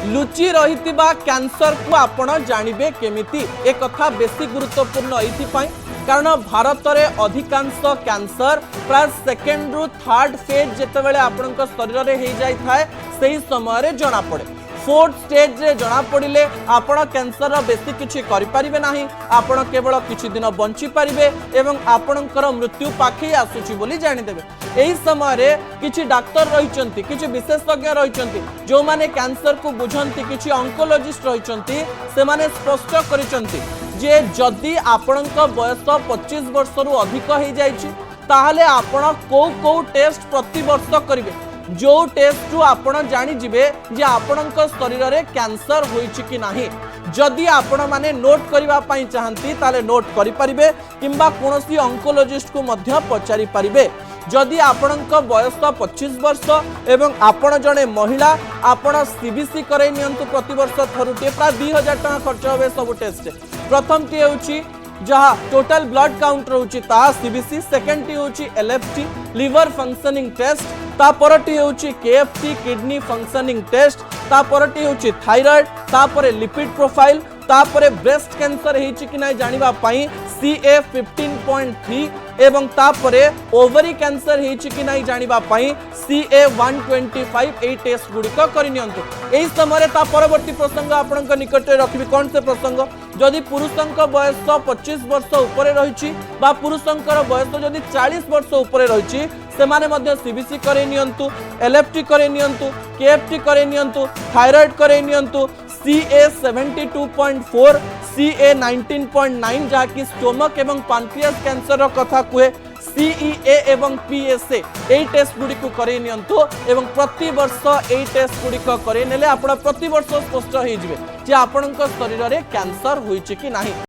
लुचि रही कैंसर को आपण जानवे केमिति एक कथा बेसी गुरुत्वपूर्ण ये कारण भारत में अधिकांश कैंसर प्राय सेकेंड रु थर्ड फेज जितेबाला आपण शरीर में हो जाए से समय जना पड़े फोर्थ स्टेज रे जना पड़े आपण कैंसर बेसी किछि करि परिबे नाही आपण केवल किछि दिन बंची परिबे एवं आपणकर मृत्यु पाखे आसुछि बोली जानि देबे। एही समय रे किछि डाक्टर रहिचंती किछि विशेषज्ञ रहिचंती जो माने कैंसर को बुझंती किछि ऑन्कोलॉजिस्ट रहिचंती से माने स्पष्ट करिचंती जे जदि आपणक बयस 25 वर्ष रु अधिक हो जाइछि ताहाले आपण को टेस्ट प्रति वर्ष करिवे जो टेस्ट रु आपण जानि जिवे जे आपणक शरीर रे कैंसर होइछि कि नाही। जदि आपण माने नोट करिवा पई चाहंती ताले नोट करि परिबे किंबा कोनोसी ऑन्कोलॉजिस्ट को मध्य पचारि परिबे। जदि आपणक बयस 25 वर्ष एवं आपण जने महिला आपण सीबीसी करै नियंतु प्रति वर्ष थरुटे प्राय 2000 टका खर्च होबे सब टेस्ट। प्रथम टी होउछि जहाँ टोटल ब्लड काउंट रोची ता सीबीसी सेकेंड टी होची एलएफटी लिवर फंक्शनिंग टेस्ट तापरटी होची केएफटी किडनी फंक्शनिंग टेस्ट तापरटी होची थायराइड तापरे लिपिड प्रोफाइल तापरे ब्रेस्ट कैंसर हेची कि नै जानिबा पई CA 15.3 एवं तापरे ओवरी कैंसर हेची कि नै जानिबा पई CA 125 ए टेस्ट गुडिक करि नियंतु। एही समय ता परवर्ती प्रसंग आपनक निकट रखबी कोन से प्रसंग जदि पुरुषंक बयस 25 वर्ष ऊपर रहिछि बा पुरुषंकर बयस जदि 40 वर्ष ऊपर रहिछि सेमाने मध्य सीबीसी करे नियंतु एलएफटी करे नियंतु केएफटी करे नियंतु थायराइड करे नियंतु CA 72.4 CA 19.9 जहाँ की स्टोमक एवं पानक्रियास कैंसर कथा कहे CEA एवं PSA ए टेस्ट गुडी को करे नियंतु एवं प्रति वर्ष ए टेस्ट गुडी को करे नेले आपण प्रति वर्ष स्पष्ट हो जिवे जे आपणक शरीर रे कैंसर होइछि कि नाही।